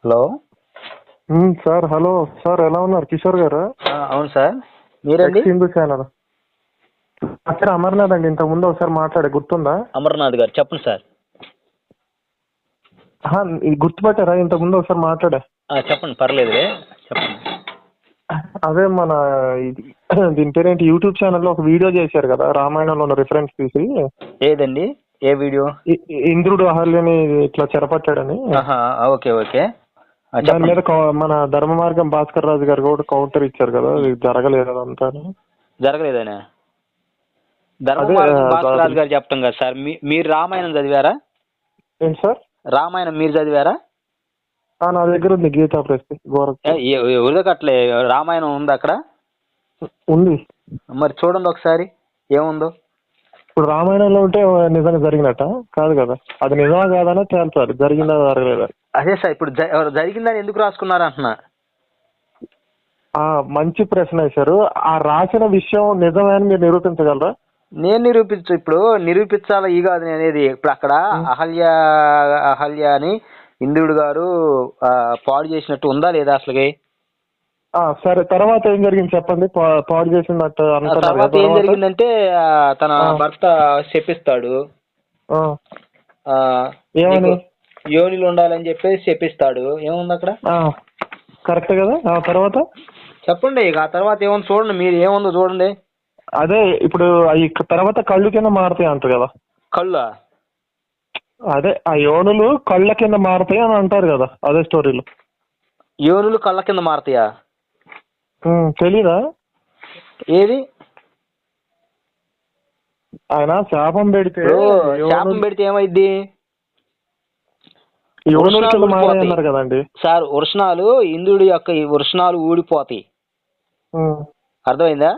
Hello. Sir hello sir, ఎలా ఉన్నారు? కిషోర్ గారా? అవును సార్, మీరండి? హిందూ ఛానల్ అక్కడ అమర్నాథ్ అండి. ఇంతకు ముందు ఒకసారి మాట్లాడే గుర్తుందా? అమర్నాథ్ గారు చెప్పండి సార్. గుర్తుపట్టారా? ఇంతకు ముందు ఒకసారి మాట్లాడా. చెప్పండి, పర్లేదులే చెప్పండి. అదే మన దీని పేరేంటి, యూట్యూబ్ ఛానల్లో ఒక వీడియో చేశారు కదా, రామాయణంలో ఉన్న రిఫరెన్స్ తీసి. ఏదండి? ఏ వీడియో? ఇంద్రుడు అహల్యని ఇట్లా చెరపట్టాడని. Okay okay. దాని మీద మన ధర్మ మార్గం భాస్కర్ రాజు గారు కూడా కౌంటర్ ఇచ్చారు కదా, ఇది జరగలేదు అదంతా. జరగలేదనే ధర్మ మార్గం భాస్కర్ రాజు గారు చెప్పడం కదా సార్. మీరు రామాయణం చదివారా? ఏంటి సార్? రామాయణం మీరు చదివారా? నా దగ్గర ఉంది గీతా ప్రెస్ ఎవరిదో కట్టలే, రామాయణం ఉంది అక్కడ. ఉంది మరి చూడండి ఒకసారి ఏముందో. ఇప్పుడు రామాయణంలో ఉంటే నిజంగా జరిగినట్ట కాదు కదా, అది నిజమా కాదనే తేల్చాలి, జరిగిందా జరగలేదా. అదే సార్, ఇప్పుడు జరిగిందని ఎందుకు రాసుకున్నారు అంటున్నా. మంచి ప్రశ్న వేశారు. ఆ రాసిన విషయం నిజమే అని మీరు నిరూపించగలరా? నేను ఇప్పుడు నిరూపించాలా ఈ కాదు అనేది. ఇప్పుడు అక్కడ అహల్య అని ఇంద్రుడు గారు పాడు చేసినట్టు ఉందా లేదా అసలుకి? సరే, తర్వాత ఏం జరిగింది చెప్పండి. పాడు చేసినట్టు తర్వాత ఏం జరిగిందంటే తన భర్త శపిస్తాడు. ఏమని? యోనిలు ఉండాలని చెప్పేసి శపిస్తాడు. ఏముంది అక్కడ? కరెక్ట్ కదా. తర్వాత చెప్పండి. ఇక ఆ తర్వాత ఏముంది చూడండి, మీరు ఏముందో చూడండి. అదే ఇప్పుడు తర్వాత కళ్ళు కింద మారుతాయి అంటారు కదా. కళ్ళు? అదే ఆ యోనులు కళ్ళ కింద మారుతాయి అని అంటారు కదా, అదే స్టోరీలో. యోనులు కళ్ళ కింద మారుతాయా? తెలీదా? ఏది? ఆయన శాపం పెడితే ఏమైద్ది? యోనులు కదండి సార్. వృషణాలు, ఇంద్రుడి యొక్క వృషణాలు ఊడిపోతాయి. అర్థమైందా?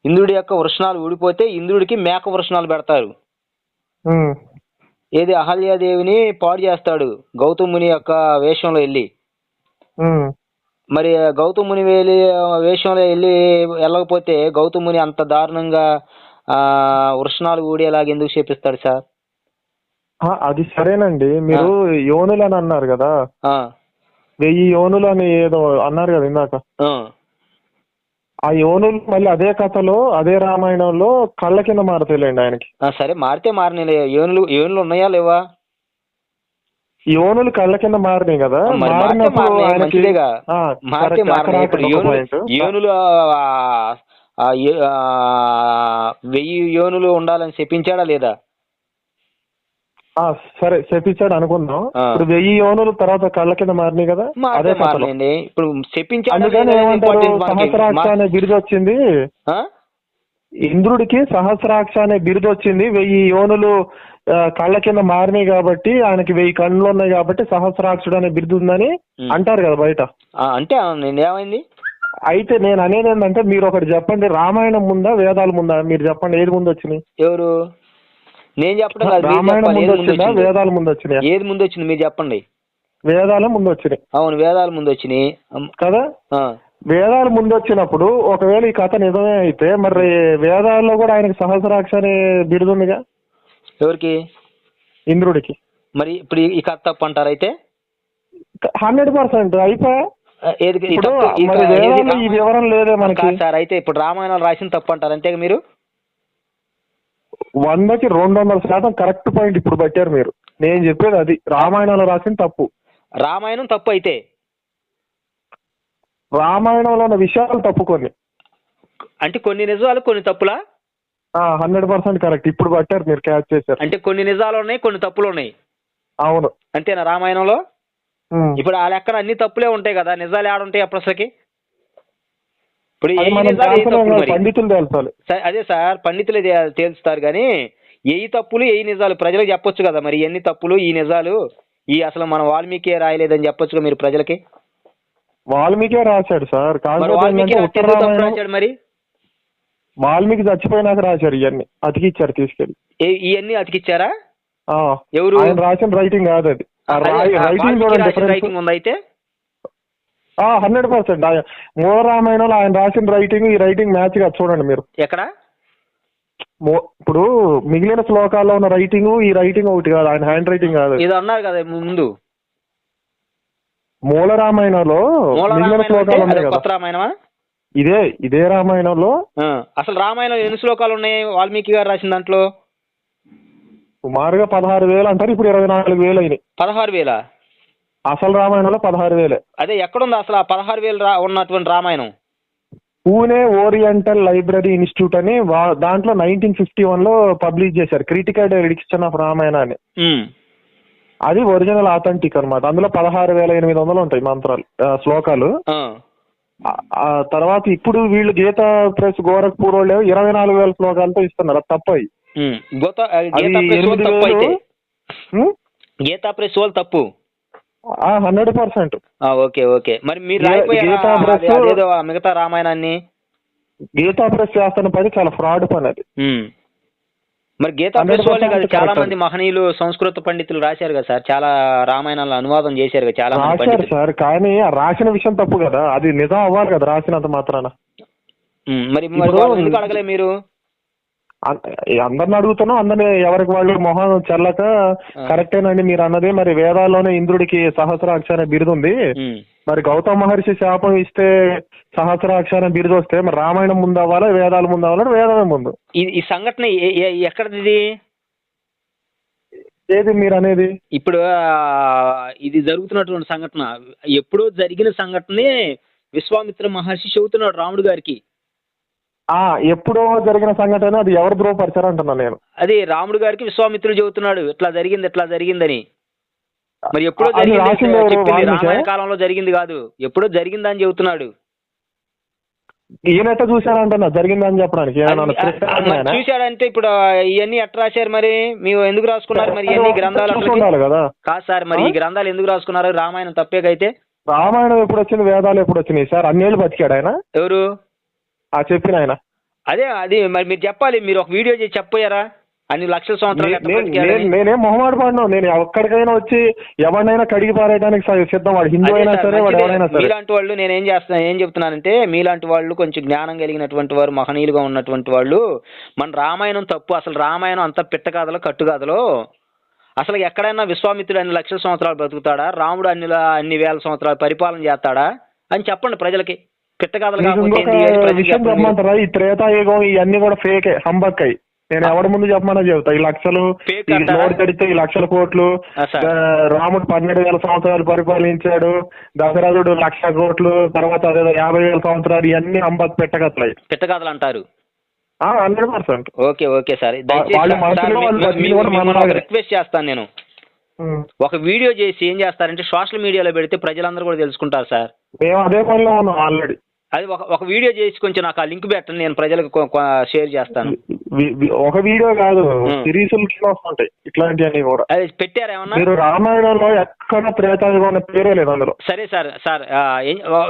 ఇంద్రుడి యొక్క వృషణాలు ఊడిపోతే ఇంద్రుడికి మేక వృషణాలు పెడతారు. ఏది? అహల్యాదేవిని పాడు చేస్తాడు గౌతముని యొక్క వేషంలో వెళ్ళి. మరి గౌతముని వేషంలో వెళ్ళకపోతే గౌతముని అంత దారుణంగా వృషణాలు ఊడేలాగా ఎందుకు చేపిస్తాడు సార్? అది సరేనండి, మీరు యోనులు అని అన్నారు కదా, 1000 యోనులు అని ఏదో అన్నారు కదా ఇందాక. ఆ యోనులు మళ్ళీ అదే కథలో, అదే రామాయణంలో కళ్ళ కింద మారుతాయిలేండి ఆయనకి. సరే, మారితే మారినాయి. యోనులు ఉన్నాయా లేవా? యోనులు కళ్ళ కింద మారినాయి కదా. యోనులు 1000 యోనులు ఉండాలని చెప్పించాడా లేదా? సరే, చెప్పించాడు అనుకుందాం. ఇప్పుడు 1000 యోనులు తర్వాత కళ్ళ కింద మారినాయి కదా, అదే మారినాయండి. ఇప్పుడు అందుకని ఏమంటారు, సహస్రాక్ష అనే బిరుదు వచ్చింది ఇంద్రుడికి. సహస్రాక్ష అనే బిరుదు వచ్చింది. 1000 యోనులు కళ్ళ కింద మారినాయి కాబట్టి, ఆయనకి 1000 కళ్ళు ఉన్నాయి కాబట్టి సహస్రాక్షుడు అనే బిరుదు ఉందని అంటారు కదా బయట. అంటే ఏమైంది? అయితే నేను అనేది ఏంటంటే, మీరు ఒకటి చెప్పండి, రామాయణం ముందా వేదాలు ముందా? మీరు చెప్పండి, ఏది ముందు వచ్చినాయి? ఎవరు? నేను చెప్పడం కాదు, రామాయణం ముందు వచ్చిందా వేదాలు ముందు వచ్చినాయి? ఏది ముందు వచ్చింది మీరు చెప్పండి. వేదాలు ముందు వచ్చినాయి. అవును, వేదాలు ముందు వచ్చినాయి కదా. వేదాలు ముందు వచ్చినప్పుడు ఒకవేళ ఈ కథ నిజమే అయితే, మరి వేదాల్లో కూడా ఆయనకి సహస్రాక్ష అనే బిరుదు ఉందిగా. ఎవరికి? ఇంద్రుడికి. మరి ఇప్పుడు ఈ కథ తప్పు అంటారు అయితే? 100% అయిపోయా. ఈ వివరం లేదే మనకి సార్. అయితే ఇప్పుడు రామాయణాలు రాసిన తప్పు అంటారు అంతే మీరు? 100కి 200% కరెక్ట్ పాయింట్ ఇప్పుడు పట్టారు మీరు. నేను చెప్పేది అది, రామాయణంలో రాసిన తప్పు. రామాయణం తప్పు అయితే రామాయణంలో ఉన్న విషయాలు తప్పు కొన్ని. అంటే కొన్ని నిజాలు కొన్ని తప్పులా? 100% కరెక్ట్ ఇప్పుడు పట్టారు మీరు, క్యాచ్ చేశారు. అంటే కొన్ని నిజాలు ఉన్నాయి, కొన్ని తప్పులు ఉన్నాయి. అవును, అంతేనా రామాయణంలో? ఇప్పుడు ఆ లెక్కన అన్ని తప్పులే ఉంటాయి కదా, నిజాలు ఏడుంటాయి అప్పుడు అసలుకి? ఇప్పుడు పండితులు తెలుసాలి. అదే సార్, పండితులే తేల్చుతారు కానీ ఏ తప్పులు ఏ నిజాలు ప్రజలకు చెప్పొచ్చు కదా. మరి ఎన్ని తప్పులు ఈ నిజాలు అసలు మన వాల్మీకి రాయలేదని చెప్పొచ్చుగా మీరు ప్రజలకి. వాల్మీకి రాశాడు సార్. రాశాడు మరి వాల్మీకి చచ్చిపోయినాక రాశారు ఇవన్నీ, అతికిచ్చారు తీసుకెళ్ళి. ఇవన్నీ అతికిచ్చారా? ఎవరు? ఆయన రాసిన రైటింగ్ కాదు అది. రైటింగ్ ఉంది అయితే 100%. మూల రామాయణంలో ఆయన రాసిన రైటింగ్ ఈ రైటింగ్ మ్యాచ్ గా చూడండి మీరు. ఎక్కడ? ఇప్పుడు మిగిలిన శ్లోకాల్లో ఉన్న రైటింగ్ ఈ రైటింగ్ ఒకటి కాదు, ఆయన హ్యాండ్ రైటింగ్ కాదు. ఇది అన్నారు కదా ముందు. మూల రామాయణంలో మిగిలిన శ్లోకాలు ఉన్నాయి కదా, కొత్త రామాయణమా? ఇదే రామాయణంలో అసలు రామాయణం ఎన్ని శ్లోకాలు ఉన్నాయి వాల్మీకి గారు రాసిన దాంట్లో? సుమారుగా 16,000 అంటారు, ఇప్పుడు 24,000 అయినాయి. 16,000? అసలు రామాయణంలో 16,000. అదే ఎక్కడుంది అసలు ఆ 16,000 ఉన్నటువంటి Ramayanam? Pune oriental library institute అని దాంట్లో 1951లో పబ్లిష్ చేశారు, క్రిటికల్ ఎడిక్షన్ ఆఫ్ రామాయణ అని. అది ఒరిజినల్ ఆథెంటిక్ అన్నమాట. అందులో 16,800 ఉంటాయి మంత్రాలు, శ్లోకాలు. తర్వాత ఇప్పుడు వీళ్ళు గీతా ప్రెస్ గోరఖ్పూర్ వాళ్ళు 24,000 శ్లోకాలతో ఇస్తున్నారు. అది తప్పయి. గీతా ప్రెస్ వాళ్ళు తప్పు 100%. Okay okay. మరి మీరు మిగతా రామాయణాన్ని గీతా ప్రెస్ చేస్తున్న పని చాలా ఫ్రాడ్ పని అది. మరి గీతా ప్రెస్ వాళ్ళే కాదు, చాలా మంది మహనీయులు సంస్కృత పండితులు రాశారు కదా సార్, చాలా రామాయణాలు అనువాదం చేశారు కదా చాలా మంది రాశారు సార్. కానీ రాసిన విషయం తప్పు కదా, అది నిజం అవ్వాలి కదా రాసినంత మాత్రాన. మరి ఎందుకు అడగలే మీరు? అందరిని అడుగుతున్నాం, అందరిని ఎవరికి వాళ్ళు మొహం చెల్లక కరెక్టేనండి మీరు అన్నది. మరి వేదాల్లోనే ఇంద్రుడికి సహస్రాక్ష అనే బిరుదు ఉంది, మరి గౌతమ మహర్షి శాపం ఇస్తే సహస్రాక్ష అనే బిరుదు వస్తే మరి రామాయణం ముందు అవ్వాలా వేదాలు ముందు అవ్వాలా? వేదమే ముందు. ఈ సంఘటన ఎక్కడిది? ఏది మీరు అనేది? ఇప్పుడు ఇది జరుగుతున్నటువంటి సంఘటన ఎప్పుడో జరిగిన సంఘటనే విశ్వామిత్ర మహర్షి చెబుతున్నాడు రాముడు గారికి. ఎప్పుడో జరిగిన సంఘటన, అది ఎవరు ధ్రువపరిచారు అంటున్నా నేను. అది రాముడు గారికి విశ్వామిత్రుడు చెబుతున్నాడు ఇట్లా జరిగిందని. మరి ఎప్పుడో జరిగింది, రామాయణ కాలంలో జరిగింది కాదు, ఎప్పుడో జరిగిందని చెబుతున్నాడు. ఈయనట్ట చూశారంటున్నా జరిగిందని చెప్పడానికి. చూశాడంటే ఇప్పుడు ఇవన్నీ ఎట్లా రాశారు మరి? మీరు ఎందుకు రాసుకున్నారు మరి ఇవన్నీ గ్రంథాలు? ఉండాలి కదా. కాదు సార్, మరి ఈ గ్రంథాలు ఎందుకు రాసుకున్నారు? రామాయణం తప్పేకైతే రామాయణం ఎప్పుడు వచ్చింది, వేదాలు ఎప్పుడు వచ్చినాయి సార్? అన్నేళ్ళు బతికాడు ఆయన. ఎవరు చెప్పిన ఆయన? అది మరి మీరు చెప్పాలి, మీరు ఒక వీడియో చేసి చెప్పారా అన్ని లక్షల సంవత్సరాలు? నేనేం మొహమాట పడినా, నేను ఎక్కడికైనా వచ్చి ఎవరినైనా కడిగి పారేయడానికి సిద్ధం, వాడు హిందూ అయినా సరే వాడు ఎవరైనా సరే. మీలాంటి వాళ్ళు నేను ఏం చెప్తున్నానంటే, మీలాంటి వాళ్ళు కొంచెం జ్ఞానం కలిగినటువంటి వారు, మహనీయులుగా ఉన్నటువంటి వాళ్ళు, మన రామాయణం తప్పు, అసలు రామాయణం అంతా పిట్టకాదలో కట్టుకాదలో, అసలు ఎక్కడైనా విశ్వామిత్రుడు అన్ని లక్షల సంవత్సరాలు బ్రతుకుతాడా, రాముడు అన్ని వేల సంవత్సరాలు పరిపాలన చేస్తాడా అని చెప్పండి ప్రజలకి. విషయం చెప్పమంటారా? ఈ త్రేతాయుగం ఇవన్నీ కూడా ఫేకే, హంబక్కయి. నేను ఎవరి ముందు చెప్పమన్నా చెబుతా. ఈ లక్షలు నోటు తెడితే ఈ లక్షల కోట్లు, రాముడు 12,000 సంవత్సరాలు పరిపాలించాడు, దశరథుడు 1,00,000 కోట్లు, తర్వాత 50,000 సంవత్సరాలు, ఇవన్నీ హంబక్ పెట్టకథలు అంటారు. 100%. ఓకే ఓకే సార్, రిక్వెస్ట్ చేస్తాను నేను, ఒక వీడియో చేసి ఏం చేస్తారంటే సోషల్ మీడియాలో పెడితే ప్రజలందరూ కూడా తెలుసుకుంటారు సార్. మేము అదే పనిలో ఉన్నాం ఆల్రెడీ. అది ఒక వీడియో చేసి కొంచెం నాకు ఆ లింక్ పెట్టండి, నేను ప్రజలకు షేర్ చేస్తాను. ఒక వీడియో కాదు, సిరీస్ వస్తుంటాయి ఇట్లాంటివన్నీ కూడా. అది పెట్టారా ఏమన్నా? మీరు రామాయణంలో ఎక్కడ త్రేతాయుగం అనే పేరే లేదు అందులో. సరే సార్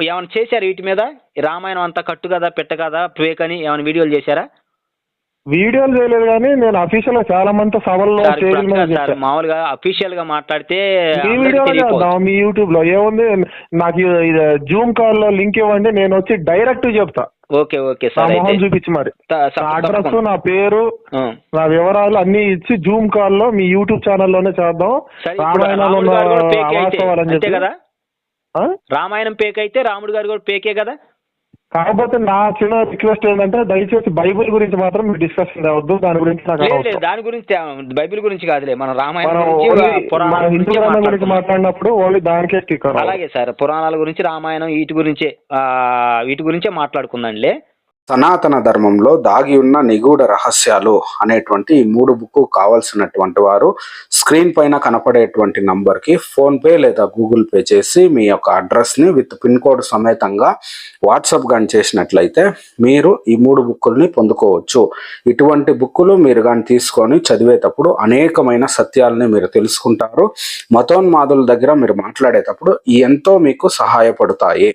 ఏమైనా చేశారు వీటి మీద? రామాయణం అంతా కట్టు కదా పెట్ట కదా ఫేక్ అని ఏమైనా వీడియోలు చేశారా? వీడియోలు చేయలేదు, కానీ నేను అఫీషియల్ గా చాలా మంది సభల్లో మామూలుగా అఫీషియల్ గా మాట్లాడితే మీ యూట్యూబ్ లో ఏముంది, నాకు జూమ్ కాల్ లో లింక్ ఇవ్వండి, నేను వచ్చి డైరెక్ట్ చెప్తా. ఓకే ఓకే సార్, మొహం చూపించి మరి అడ్రస్, నా పేరు, నా వివరాలు అన్ని ఇచ్చి జూమ్ కాల్ లో మీ యూట్యూబ్ ఛానల్లోనే చేద్దాం. రామాయణంలో వాస్తవాలని చెప్పి కదా. రామాయణం పేక్ అయితే రాముడు గారు కూడా పేకే కదా. కాకపోతే నా చిన్న రిక్వెస్ట్ ఏంటంటే దయచేసి బైబిల్ గురించి మాత్రం మీరు డిస్కషన్ అవ్వద్దు. దాని గురించి దాని గురించి బైబిల్ గురించి కాదులే, మన రామాయణం హిందూ గ్రంథం గురించి మాట్లాడినప్పుడు ఓన్లీ దానికే స్టిక్. అలాగే సార్, పురాణాల గురించి, రామాయణం వీటి గురించే మాట్లాడుకుందాంలే. సనాతన ధర్మంలో దాగి ఉన్న నిగూఢ రహస్యాలు అనేటువంటి ఈ 3 బుక్ కావాల్సినటువంటి వారు స్క్రీన్ పైన కనపడేటువంటి నంబర్కి ఫోన్పే లేదా గూగుల్ పే చేసి మీ యొక్క అడ్రస్ని విత్ పిన్ కోడ్ సమేతంగా వాట్సాప్ కానీ చేసినట్లయితే మీరు ఈ 3 బుక్కుల్ని పొందుకోవచ్చు. ఇటువంటి బుక్కులు మీరు కానీ తీసుకొని చదివేటప్పుడు అనేకమైన సత్యాలని మీరు తెలుసుకుంటారు. మతోన్మాదుల దగ్గర మీరు మాట్లాడేటప్పుడు ఎంతో మీకు సహాయపడతాయి.